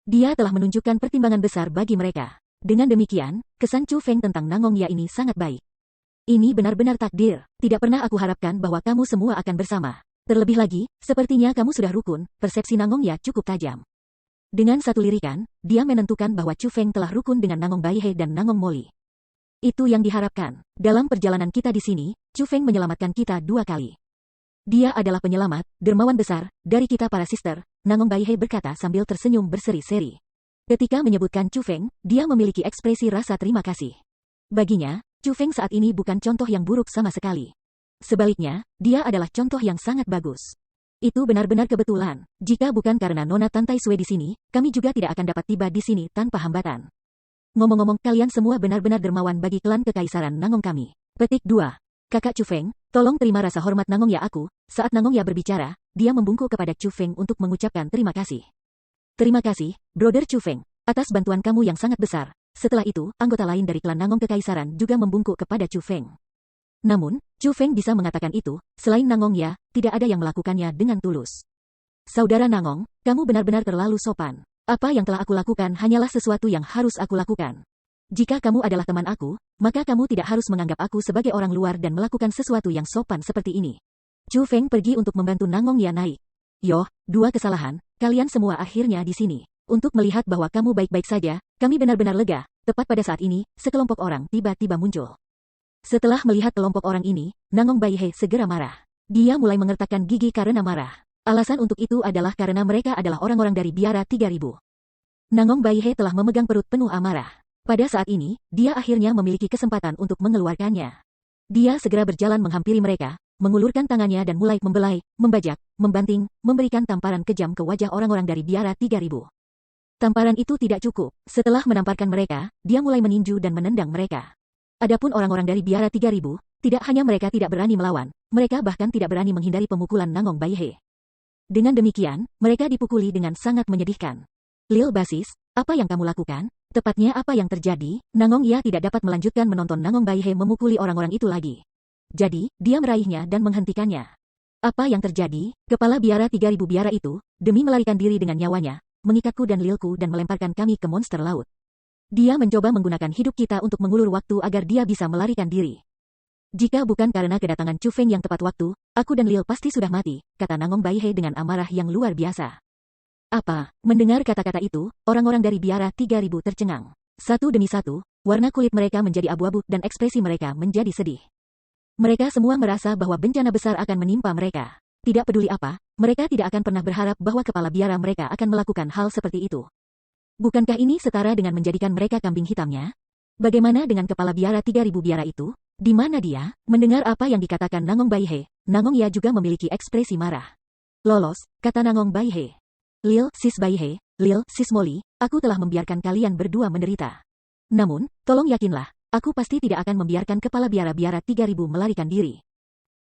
Dia telah menunjukkan pertimbangan besar bagi mereka. Dengan demikian, kesan Chu Feng tentang Nangong Ya ini sangat baik. Ini benar-benar takdir. Tidak pernah aku harapkan bahwa kamu semua akan bersama. Terlebih lagi, sepertinya kamu sudah rukun, persepsi Nangong Ya cukup tajam. Dengan satu lirikan, dia menentukan bahwa Chu Feng telah rukun dengan Nangong Baihe dan Nangong Moli. Itu yang diharapkan. Dalam perjalanan kita di sini, Chu Feng menyelamatkan kita 2 kali. Dia adalah penyelamat, dermawan besar, dari kita para sister, Nangong Baihe berkata sambil tersenyum berseri-seri. Ketika menyebutkan Chu Feng, dia memiliki ekspresi rasa terima kasih. Baginya, Chu Feng saat ini bukan contoh yang buruk sama sekali. Sebaliknya, dia adalah contoh yang sangat bagus. Itu benar-benar kebetulan. Jika bukan karena Nona Tan Tai Sui di sini, kami juga tidak akan dapat tiba di sini tanpa hambatan. Ngomong-ngomong, kalian semua benar-benar dermawan bagi klan Kekaisaran Nangong kami. Petik 2. Kakak Chu Feng, tolong terima rasa hormat Nangong Ya aku. Saat Nangong Ya berbicara, dia membungkuk kepada Chu Feng untuk mengucapkan terima kasih. Terima kasih, Brother Chu Feng, atas bantuan kamu yang sangat besar. Setelah itu, anggota lain dari klan Nangong Kekaisaran juga membungkuk kepada Chu Feng. Namun, Chu Feng bisa mengatakan itu, selain Nangong Ya, tidak ada yang melakukannya dengan tulus. Saudara Nangong, kamu benar-benar terlalu sopan. Apa yang telah aku lakukan hanyalah sesuatu yang harus aku lakukan. Jika kamu adalah teman aku, maka kamu tidak harus menganggap aku sebagai orang luar dan melakukan sesuatu yang sopan seperti ini. Chu Feng pergi untuk membantu Nangong Ya naik. Yoh, 2 kesalahan, kalian semua akhirnya di sini. Untuk melihat bahwa kamu baik-baik saja, kami benar-benar lega. Tepat pada saat ini, sekelompok orang tiba-tiba muncul. Setelah melihat kelompok orang ini, Nangong Baihe segera marah. Dia mulai mengertakkan gigi karena marah. Alasan untuk itu adalah karena mereka adalah orang-orang dari Biara 3000. Nangong Baihe telah memegang perut penuh amarah. Pada saat ini, dia akhirnya memiliki kesempatan untuk mengeluarkannya. Dia segera berjalan menghampiri mereka, mengulurkan tangannya dan mulai membelai, membajak, membanting, memberikan tamparan kejam ke wajah orang-orang dari Biara 3000. Tamparan itu tidak cukup. Setelah menamparkan mereka, dia mulai meninju dan menendang mereka. Adapun orang-orang dari Biara 3000, tidak hanya mereka tidak berani melawan, mereka bahkan tidak berani menghindari pemukulan Nangong Baihe. Dengan demikian, mereka dipukuli dengan sangat menyedihkan. Lil Basis, apa yang kamu lakukan? Tepatnya apa yang terjadi? Nangong Ya tidak dapat melanjutkan menonton Nangong Baihe memukuli orang-orang itu lagi. Jadi, dia meraihnya dan menghentikannya. Apa yang terjadi? Kepala Biara 3000 biara itu, demi melarikan diri dengan nyawanya, mengikatku dan Lilku dan melemparkan kami ke monster laut. Dia mencoba menggunakan hidup kita untuk mengulur waktu agar dia bisa melarikan diri. Jika bukan karena kedatangan Chu Feng yang tepat waktu, aku dan Lil pasti sudah mati, kata Nangong Baihe dengan amarah yang luar biasa. Apa? Mendengar kata-kata itu, orang-orang dari Biara 3000 tercengang. Satu demi satu, warna kulit mereka menjadi abu-abu dan ekspresi mereka menjadi sedih. Mereka semua merasa bahwa bencana besar akan menimpa mereka. Tidak peduli apa, mereka tidak akan pernah berharap bahwa kepala biara mereka akan melakukan hal seperti itu. Bukankah ini setara dengan menjadikan mereka kambing hitamnya? Bagaimana dengan kepala biara 3000 biara itu? Di mana dia? Mendengar apa yang dikatakan Nangong Baihe, Nangong Ya juga memiliki ekspresi marah. Lolos, kata Nangong Baihe. Lil, sis Baihe, Lil, sis Molly, aku telah membiarkan kalian berdua menderita. Namun, tolong yakinlah, aku pasti tidak akan membiarkan kepala biara-biara 3000 melarikan diri.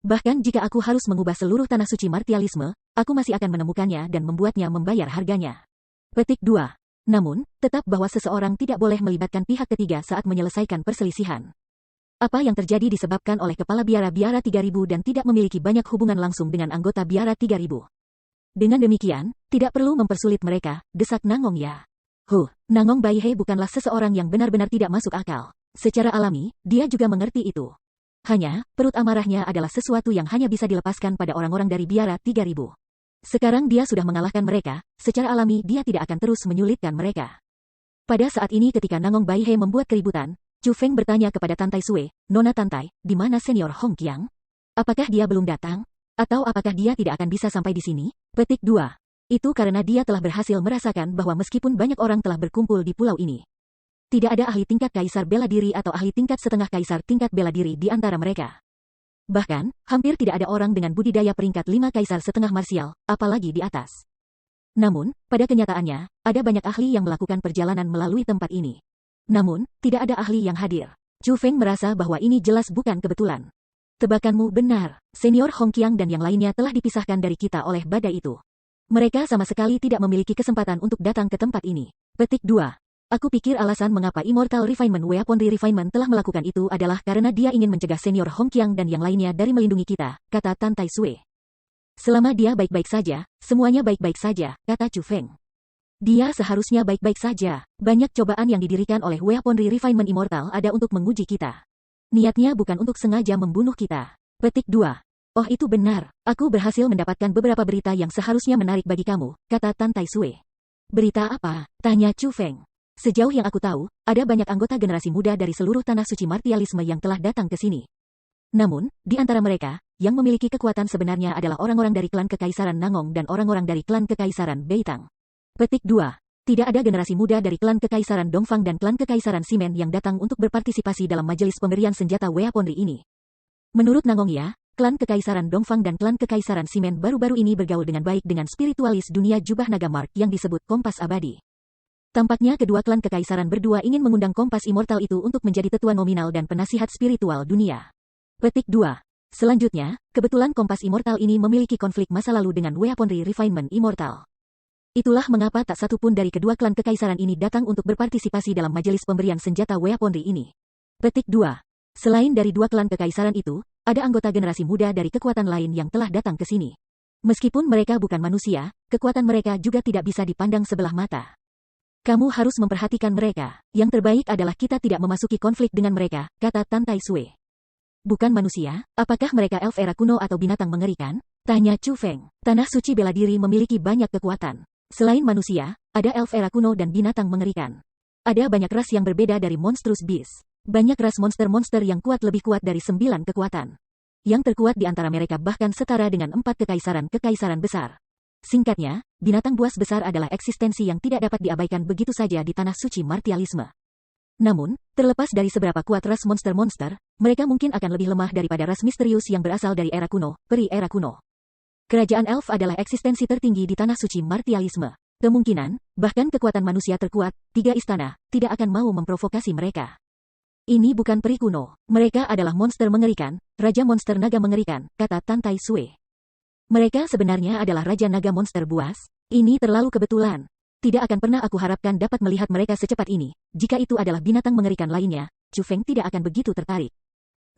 Bahkan jika aku harus mengubah seluruh tanah suci martialisme, aku masih akan menemukannya dan membuatnya membayar harganya. Petik 2. Namun, tetap bahwa seseorang tidak boleh melibatkan pihak ketiga saat menyelesaikan perselisihan. Apa yang terjadi disebabkan oleh kepala biara-biara 3000 dan tidak memiliki banyak hubungan langsung dengan anggota biara 3000. Dengan demikian, tidak perlu mempersulit mereka, desak Nangong Ya. Nangong Baihe bukanlah seseorang yang benar-benar tidak masuk akal. Secara alami, dia juga mengerti itu. Hanya, perut amarahnya adalah sesuatu yang hanya bisa dilepaskan pada orang-orang dari biara 3000. Sekarang dia sudah mengalahkan mereka, secara alami dia tidak akan terus menyulitkan mereka. Pada saat ini ketika Nangong Baihe membuat keributan, Chu Feng bertanya kepada Tan Tai Sui, Nona Tan Tai, di mana Senior Hong Qiang? Apakah dia belum datang? Atau apakah dia tidak akan bisa sampai di sini? Petik 2. Itu karena dia telah berhasil merasakan bahwa meskipun banyak orang telah berkumpul di pulau ini, tidak ada ahli tingkat kaisar bela diri atau ahli tingkat setengah kaisar tingkat bela diri di antara mereka. Bahkan, hampir tidak ada orang dengan budidaya peringkat 5 kaisar setengah marsial, apalagi di atas. Namun, pada kenyataannya, ada banyak ahli yang melakukan perjalanan melalui tempat ini. Namun, tidak ada ahli yang hadir. Chu Feng merasa bahwa ini jelas bukan kebetulan. Tebakanmu benar, Senior Hong Qiang dan yang lainnya telah dipisahkan dari kita oleh badai itu. Mereka sama sekali tidak memiliki kesempatan untuk datang ke tempat ini. Petik 2. Aku pikir alasan mengapa Immortal Refinement Weaponry Refinement telah melakukan itu adalah karena dia ingin mencegah Senior Hong Qiang dan yang lainnya dari melindungi kita, kata Tan Tai Sui. Selama dia baik-baik saja, semuanya baik-baik saja, kata Chu Feng. Dia seharusnya baik-baik saja. Banyak cobaan yang didirikan oleh Weaponry Refinement Immortal ada untuk menguji kita. Niatnya bukan untuk sengaja membunuh kita. Petik 2. Oh itu benar, aku berhasil mendapatkan beberapa berita yang seharusnya menarik bagi kamu, kata Tan Tai Sui. Berita apa? Tanya Chu Feng. Sejauh yang aku tahu, ada banyak anggota generasi muda dari seluruh tanah suci martialisme yang telah datang ke sini. Namun, di antara mereka, yang memiliki kekuatan sebenarnya adalah orang-orang dari klan Kekaisaran Nangong dan orang-orang dari klan Kekaisaran Beitang. Petik 2. Tidak ada generasi muda dari klan Kekaisaran Dongfang dan klan Kekaisaran Simen yang datang untuk berpartisipasi dalam majelis pemberian senjata Weaponry ini. Menurut Nangong ya, klan Kekaisaran Dongfang dan klan Kekaisaran Simen baru-baru ini bergaul dengan baik dengan spiritualis dunia jubah naga Mark yang disebut Kompas Abadi. Tampaknya kedua klan Kekaisaran berdua ingin mengundang Kompas Immortal itu untuk menjadi tetua nominal dan penasihat spiritual dunia. Petik 2. Selanjutnya, kebetulan Kompas Immortal ini memiliki konflik masa lalu dengan Weaponry Refinement Immortal. Itulah mengapa tak satu pun dari kedua klan kekaisaran ini datang untuk berpartisipasi dalam majelis pemberian senjata Weaponry ini. Petik 2. Selain dari dua klan kekaisaran itu, ada anggota generasi muda dari kekuatan lain yang telah datang ke sini. Meskipun mereka bukan manusia, kekuatan mereka juga tidak bisa dipandang sebelah mata. Kamu harus memperhatikan mereka. Yang terbaik adalah kita tidak memasuki konflik dengan mereka, kata Tan Tai Sui. Bukan manusia, apakah mereka elf era kuno atau binatang mengerikan? Tanya Chu Feng. Tanah suci bela diri memiliki banyak kekuatan. Selain manusia, ada elf era kuno dan binatang mengerikan. Ada banyak ras yang berbeda dari monstrous beast. Banyak ras monster-monster yang kuat lebih kuat dari 9 kekuatan. Yang terkuat di antara mereka bahkan setara dengan 4 kekaisaran besar. Singkatnya, binatang buas besar adalah eksistensi yang tidak dapat diabaikan begitu saja di tanah suci martialisme. Namun, terlepas dari seberapa kuat ras monster-monster, mereka mungkin akan lebih lemah daripada ras misterius yang berasal dari era kuno, peri era kuno. Kerajaan elf adalah eksistensi tertinggi di tanah suci martialisme. Kemungkinan, bahkan kekuatan manusia terkuat, 3 istana, tidak akan mau memprovokasi mereka. Ini bukan peri kuno. Mereka adalah monster mengerikan, Raja Monster Naga mengerikan, kata Tan Tai Sui. Mereka sebenarnya adalah Raja Naga Monster Buas. Ini terlalu kebetulan. Tidak akan pernah aku harapkan dapat melihat mereka secepat ini. Jika itu adalah binatang mengerikan lainnya, Chu Feng tidak akan begitu tertarik.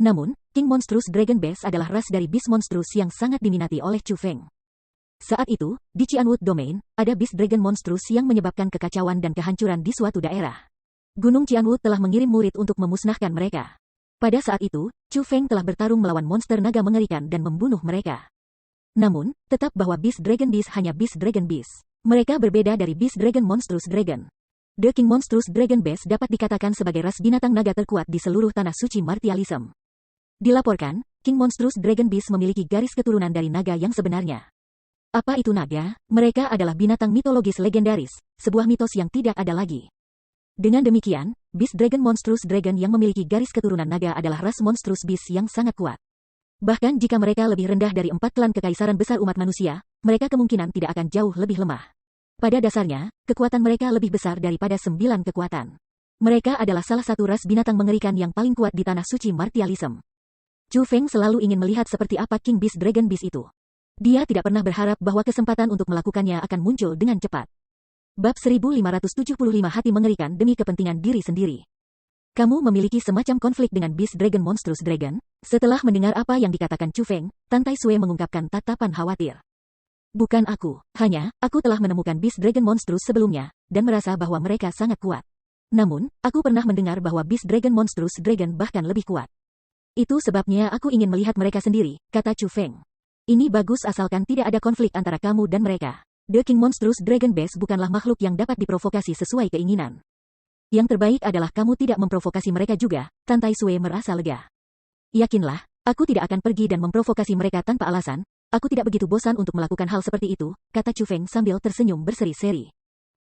Namun, King Monstrous Dragon Beast adalah ras dari Beast Monstrous yang sangat diminati oleh Chu Feng. Saat itu, di Qianwood Domain, ada Beast Dragon Monstrous yang menyebabkan kekacauan dan kehancuran di suatu daerah. Gunung Qianwood telah mengirim murid untuk memusnahkan mereka. Pada saat itu, Chu Feng telah bertarung melawan monster naga mengerikan dan membunuh mereka. Namun, tetap bahwa Beast Dragon Beast hanya Beast Dragon Beast. Mereka berbeda dari Beast Dragon Monstrous Dragon. The King Monstrous Dragon Beast dapat dikatakan sebagai ras binatang naga terkuat di seluruh tanah suci martialism. Dilaporkan, King Monstrous Dragon Beast memiliki garis keturunan dari naga yang sebenarnya. Apa itu naga? Mereka adalah binatang mitologis legendaris, sebuah mitos yang tidak ada lagi. Dengan demikian, Beast Dragon Monstrous Dragon yang memiliki garis keturunan naga adalah ras Monstrous Beast yang sangat kuat. Bahkan jika mereka lebih rendah dari 4 klan kekaisaran besar umat manusia, mereka kemungkinan tidak akan jauh lebih lemah. Pada dasarnya, kekuatan mereka lebih besar daripada 9 kekuatan. Mereka adalah salah satu ras binatang mengerikan yang paling kuat di tanah suci martialism. Chu Feng selalu ingin melihat seperti apa King Beast Dragon Beast itu. Dia tidak pernah berharap bahwa kesempatan untuk melakukannya akan muncul dengan cepat. Bab 1575 Hati mengerikan demi kepentingan diri sendiri. Kamu memiliki semacam konflik dengan Beast Dragon Monstrous Dragon? Setelah mendengar apa yang dikatakan Chu Feng, Tan Tai Sui mengungkapkan tatapan khawatir. Bukan aku, hanya, aku telah menemukan Beast Dragon Monstrous sebelumnya, dan merasa bahwa mereka sangat kuat. Namun, aku pernah mendengar bahwa Beast Dragon Monstrous Dragon bahkan lebih kuat. Itu sebabnya aku ingin melihat mereka sendiri, kata Chu Feng. Ini bagus asalkan tidak ada konflik antara kamu dan mereka. The King Monstrous Dragon Beast bukanlah makhluk yang dapat diprovokasi sesuai keinginan. Yang terbaik adalah kamu tidak memprovokasi mereka juga, Tan Tai Sui merasa lega. Yakinlah, aku tidak akan pergi dan memprovokasi mereka tanpa alasan, aku tidak begitu bosan untuk melakukan hal seperti itu, kata Chu Feng sambil tersenyum berseri-seri.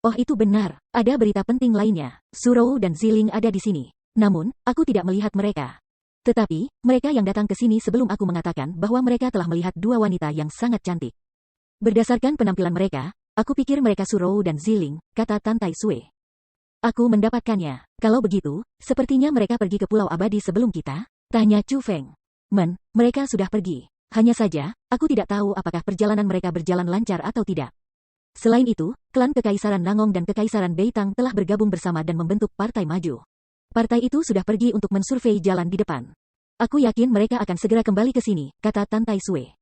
Oh itu benar, ada berita penting lainnya, Surou dan Ziling ada di sini. Namun, aku tidak melihat mereka. Tetapi, mereka yang datang ke sini sebelum aku mengatakan bahwa mereka telah melihat 2 wanita yang sangat cantik. Berdasarkan penampilan mereka, aku pikir mereka Surou dan Ziling, kata Tan Tai Sui. Aku mendapatkannya. Kalau begitu, sepertinya mereka pergi ke Pulau Abadi sebelum kita? Tanya Chu Feng. Mereka sudah pergi. Hanya saja, aku tidak tahu apakah perjalanan mereka berjalan lancar atau tidak. Selain itu, klan Kekaisaran Nangong dan Kekaisaran Beitang telah bergabung bersama dan membentuk Partai Maju. Partai itu sudah pergi untuk mensurvei jalan di depan. Aku yakin mereka akan segera kembali ke sini, kata Tan Tai Sui.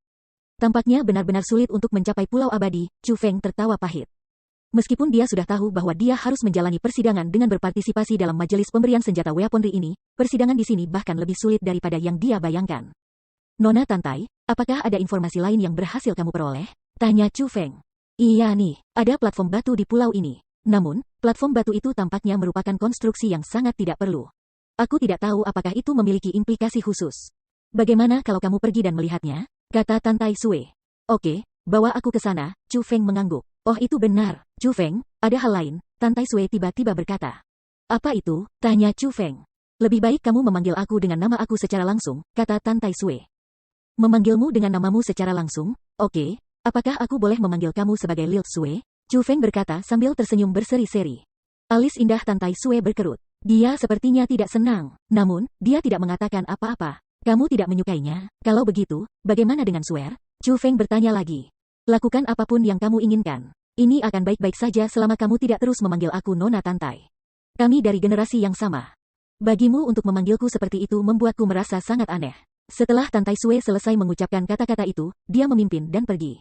Tampaknya benar-benar sulit untuk mencapai Pulau Abadi, Chu Feng tertawa pahit. Meskipun dia sudah tahu bahwa dia harus menjalani persidangan dengan berpartisipasi dalam majelis pemberian senjata weaponry ini, persidangan di sini bahkan lebih sulit daripada yang dia bayangkan. Nona Tantai, apakah ada informasi lain yang berhasil kamu peroleh? Tanya Chu Feng. Iya nih, ada platform batu di pulau ini. Namun, platform batu itu tampaknya merupakan konstruksi yang sangat tidak perlu. Aku tidak tahu apakah itu memiliki implikasi khusus. Bagaimana kalau kamu pergi dan melihatnya? Kata Tan Tai Sui. Oke, bawa aku ke sana, Chu Feng mengangguk. Oh itu benar, Chu Feng, ada hal lain, Tan Tai Sui tiba-tiba berkata. Apa itu? Tanya Chu Feng. Lebih baik kamu memanggil aku dengan nama aku secara langsung, kata Tan Tai Sui. Memanggilmu dengan namamu secara langsung? Oke, apakah aku boleh memanggil kamu sebagai Liu Sui? Chu Feng berkata sambil tersenyum berseri-seri. Alis indah Tan Tai Sui berkerut. Dia sepertinya tidak senang, namun, dia tidak mengatakan apa-apa. Kamu tidak menyukainya? Kalau begitu, bagaimana dengan Swear? Chu Feng bertanya lagi. Lakukan apapun yang kamu inginkan. Ini akan baik-baik saja selama kamu tidak terus memanggil aku Nona Tantai. Kami dari generasi yang sama. Bagimu untuk memanggilku seperti itu membuatku merasa sangat aneh. Setelah Tan Tai Sui selesai mengucapkan kata-kata itu, dia memimpin dan pergi.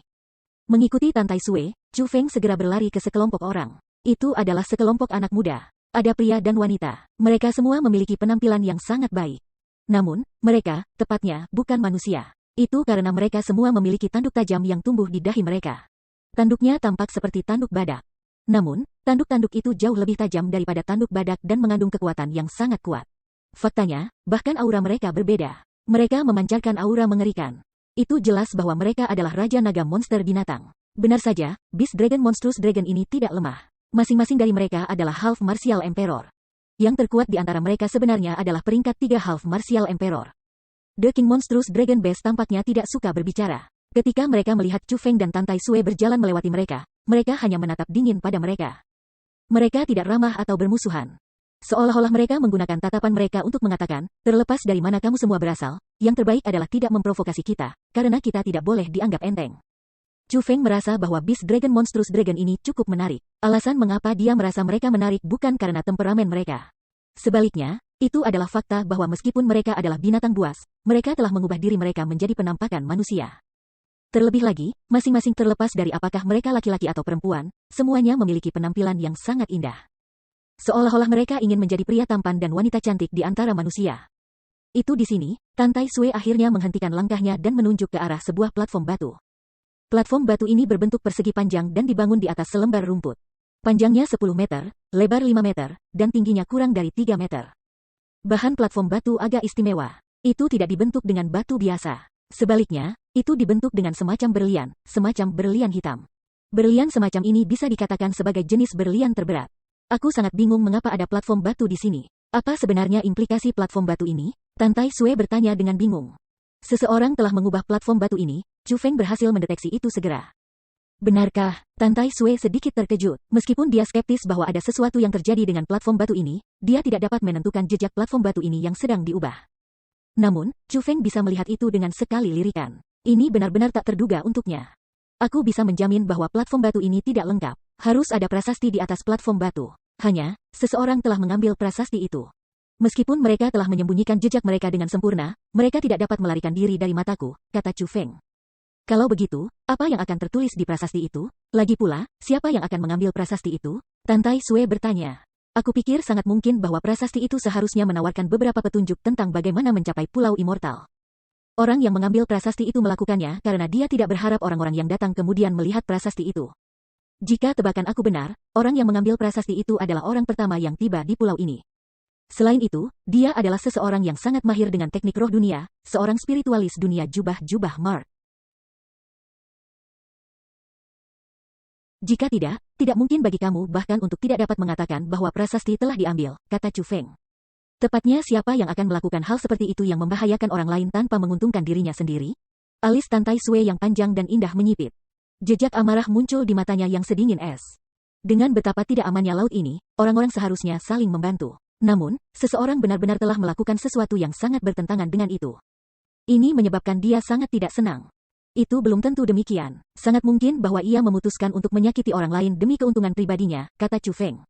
Mengikuti Tan Tai Sui, Chu Feng segera berlari ke sekelompok orang. Itu adalah sekelompok anak muda. Ada pria dan wanita. Mereka semua memiliki penampilan yang sangat baik. Namun, mereka, tepatnya, bukan manusia. Itu karena mereka semua memiliki tanduk tajam yang tumbuh di dahi mereka. Tanduknya tampak seperti tanduk badak. Namun, tanduk-tanduk itu jauh lebih tajam daripada tanduk badak dan mengandung kekuatan yang sangat kuat. Faktanya, bahkan aura mereka berbeda. Mereka memancarkan aura mengerikan. Itu jelas bahwa mereka adalah Raja Naga Monster Binatang. Benar saja, Beast Dragon Monstrous Dragon ini tidak lemah. Masing-masing dari mereka adalah Half Martial Emperor. Yang terkuat di antara mereka sebenarnya adalah peringkat 3 Half Martial Emperor. The King Monstrous Dragon Base tampaknya tidak suka berbicara. Ketika mereka melihat Chu Feng dan Tan Tai Sui berjalan melewati mereka hanya menatap dingin pada mereka. Mereka tidak ramah atau bermusuhan. Seolah-olah mereka menggunakan tatapan mereka untuk mengatakan, terlepas dari mana kamu semua berasal, yang terbaik adalah tidak memprovokasi kita, karena kita tidak boleh dianggap enteng. Chu Feng merasa bahwa Beast Dragon Monstrous Dragon ini cukup menarik. Alasan mengapa dia merasa mereka menarik bukan karena temperamen mereka. Sebaliknya, itu adalah fakta bahwa meskipun mereka adalah binatang buas, mereka telah mengubah diri mereka menjadi penampakan manusia. Terlebih lagi, masing-masing terlepas dari apakah mereka laki-laki atau perempuan, semuanya memiliki penampilan yang sangat indah. Seolah-olah mereka ingin menjadi pria tampan dan wanita cantik di antara manusia. Itu di sini, Tan Tai Sui akhirnya menghentikan langkahnya dan menunjuk ke arah sebuah platform batu. Platform batu ini berbentuk persegi panjang dan dibangun di atas selembar rumput. Panjangnya 10 meter, lebar 5 meter, dan tingginya kurang dari 3 meter. Bahan platform batu agak istimewa. Itu tidak dibentuk dengan batu biasa. Sebaliknya, itu dibentuk dengan semacam berlian hitam. Berlian semacam ini bisa dikatakan sebagai jenis berlian terberat. Aku sangat bingung mengapa ada platform batu di sini. Apa sebenarnya implikasi platform batu ini? Tan Tai Sui bertanya dengan bingung. Seseorang telah mengubah platform batu ini, Chu Feng berhasil mendeteksi itu segera. Benarkah? Tan Tai Sui sedikit terkejut. Meskipun dia skeptis bahwa ada sesuatu yang terjadi dengan platform batu ini, dia tidak dapat menentukan jejak platform batu ini yang sedang diubah. Namun, Chu Feng bisa melihat itu dengan sekali lirikan. Ini benar-benar tak terduga untuknya. Aku bisa menjamin bahwa platform batu ini tidak lengkap. Harus ada prasasti di atas platform batu. Hanya, seseorang telah mengambil prasasti itu. Meskipun mereka telah menyembunyikan jejak mereka dengan sempurna, mereka tidak dapat melarikan diri dari mataku, kata Chu Feng. Kalau begitu, apa yang akan tertulis di prasasti itu? Lagi pula, siapa yang akan mengambil prasasti itu? Tan Tai Sui bertanya. Aku pikir sangat mungkin bahwa prasasti itu seharusnya menawarkan beberapa petunjuk tentang bagaimana mencapai Pulau Immortal. Orang yang mengambil prasasti itu melakukannya karena dia tidak berharap orang-orang yang datang kemudian melihat prasasti itu. Jika tebakan aku benar, orang yang mengambil prasasti itu adalah orang pertama yang tiba di pulau ini. Selain itu, dia adalah seseorang yang sangat mahir dengan teknik roh dunia, seorang spiritualis dunia jubah-jubah Mark. Jika tidak mungkin bagi kamu bahkan untuk tidak dapat mengatakan bahwa prasasti telah diambil, kata Chu Feng. Tepatnya siapa yang akan melakukan hal seperti itu yang membahayakan orang lain tanpa menguntungkan dirinya sendiri? Alis Tan Tai Sui yang panjang dan indah menyipit. Jejak amarah muncul di matanya yang sedingin es. Dengan betapa tidak amannya laut ini, orang-orang seharusnya saling membantu. Namun, seseorang benar-benar telah melakukan sesuatu yang sangat bertentangan dengan itu. Ini menyebabkan dia sangat tidak senang. Itu belum tentu demikian. Sangat mungkin bahwa ia memutuskan untuk menyakiti orang lain demi keuntungan pribadinya, kata Chu Feng.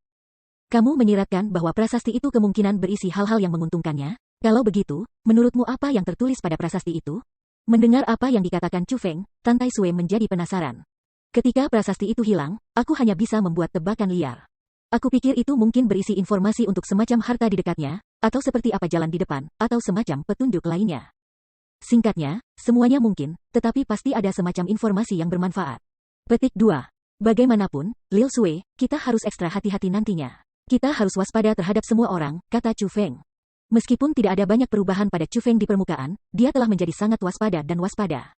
Kamu menyiratkan bahwa prasasti itu kemungkinan berisi hal-hal yang menguntungkannya? Kalau begitu, menurutmu apa yang tertulis pada prasasti itu? Mendengar apa yang dikatakan Chu Feng, Tan Tai Sui menjadi penasaran. Ketika prasasti itu hilang, aku hanya bisa membuat tebakan liar. Aku pikir itu mungkin berisi informasi untuk semacam harta di dekatnya, atau seperti apa jalan di depan, atau semacam petunjuk lainnya. Singkatnya, semuanya mungkin, tetapi pasti ada semacam informasi yang bermanfaat. Petik 2. Bagaimanapun, Lil Sui, kita harus ekstra hati-hati nantinya. Kita harus waspada terhadap semua orang, kata Chu Feng. Meskipun tidak ada banyak perubahan pada Chu Feng di permukaan, dia telah menjadi sangat waspada dan waspada.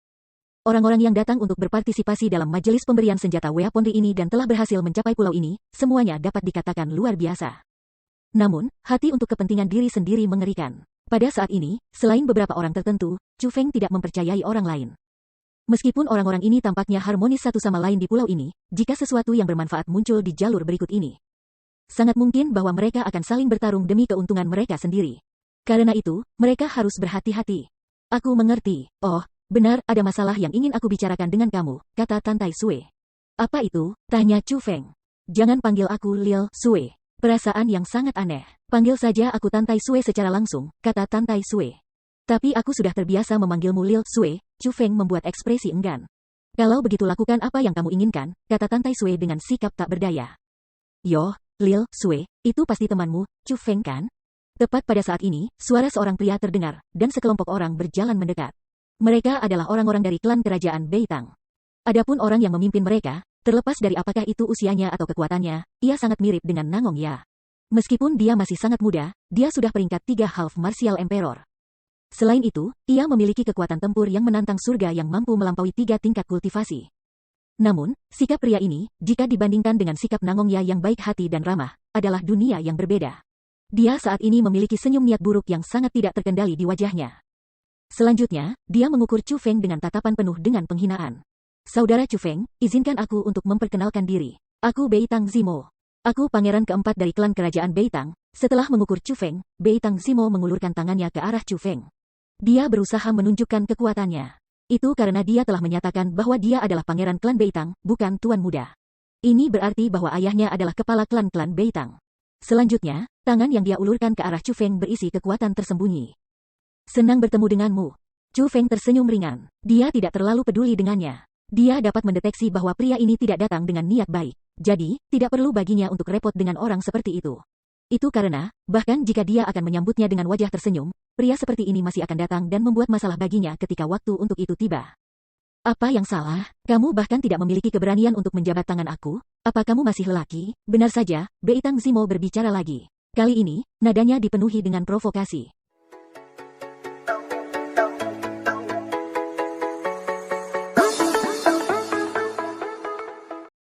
Orang-orang yang datang untuk berpartisipasi dalam majelis pemberian senjata weaponry ini dan telah berhasil mencapai pulau ini, semuanya dapat dikatakan luar biasa. Namun, hati untuk kepentingan diri sendiri mengerikan. Pada saat ini, selain beberapa orang tertentu, Chu Feng tidak mempercayai orang lain. Meskipun orang-orang ini tampaknya harmonis satu sama lain di pulau ini, jika sesuatu yang bermanfaat muncul di jalur berikut ini, sangat mungkin bahwa mereka akan saling bertarung demi keuntungan mereka sendiri. Karena itu, mereka harus berhati-hati. Aku mengerti. Oh, benar, ada masalah yang ingin aku bicarakan dengan kamu, kata Tan Tai Sui. Apa itu? Tanya Chu Feng. Jangan panggil aku Lil Sui. Perasaan yang sangat aneh. Panggil saja aku Tan Tai Sui secara langsung, kata Tan Tai Sui. Tapi aku sudah terbiasa memanggilmu Lil Sui. Chu Feng membuat ekspresi enggan. Kalau begitu lakukan apa yang kamu inginkan, kata Tan Tai Sui dengan sikap tak berdaya. Yo, Lil Sui, itu pasti temanmu, Chu Feng kan? Tepat pada saat ini, suara seorang pria terdengar, dan sekelompok orang berjalan mendekat. Mereka adalah orang-orang dari klan kerajaan Beitang. Adapun orang yang memimpin mereka, terlepas dari apakah itu usianya atau kekuatannya, ia sangat mirip dengan Nangong Ya. Meskipun dia masih sangat muda, dia sudah peringkat 3 Half Martial Emperor. Selain itu, ia memiliki kekuatan tempur yang menantang surga yang mampu melampaui 3 tingkat kultivasi. Namun, sikap pria ini, jika dibandingkan dengan sikap Nangong Ya yang baik hati dan ramah, adalah dunia yang berbeda. Dia saat ini memiliki senyum niat buruk yang sangat tidak terkendali di wajahnya. Selanjutnya, dia mengukur Chu Feng dengan tatapan penuh dengan penghinaan. Saudara Chu Feng, izinkan aku untuk memperkenalkan diri. Aku Beitang Zimo. Aku pangeran keempat dari klan kerajaan Beitang. Setelah mengukur Chu Feng, Beitang Zimo mengulurkan tangannya ke arah Chu Feng. Dia berusaha menunjukkan kekuatannya. Itu karena dia telah menyatakan bahwa dia adalah pangeran klan Beitang, bukan tuan muda. Ini berarti bahwa ayahnya adalah kepala klan-klan Beitang. Selanjutnya, tangan yang dia ulurkan ke arah Chu Feng berisi kekuatan tersembunyi. Senang bertemu denganmu. Chu Feng tersenyum ringan. Dia tidak terlalu peduli dengannya. Dia dapat mendeteksi bahwa pria ini tidak datang dengan niat baik. Jadi, tidak perlu baginya untuk repot dengan orang seperti itu. Itu karena, bahkan jika dia akan menyambutnya dengan wajah tersenyum, pria seperti ini masih akan datang dan membuat masalah baginya ketika waktu untuk itu tiba. Apa yang salah? Kamu bahkan tidak memiliki keberanian untuk menjabat tangan aku? Apa kamu masih lelaki? Benar saja, Beitang Zimo berbicara lagi. Kali ini, nadanya dipenuhi dengan provokasi.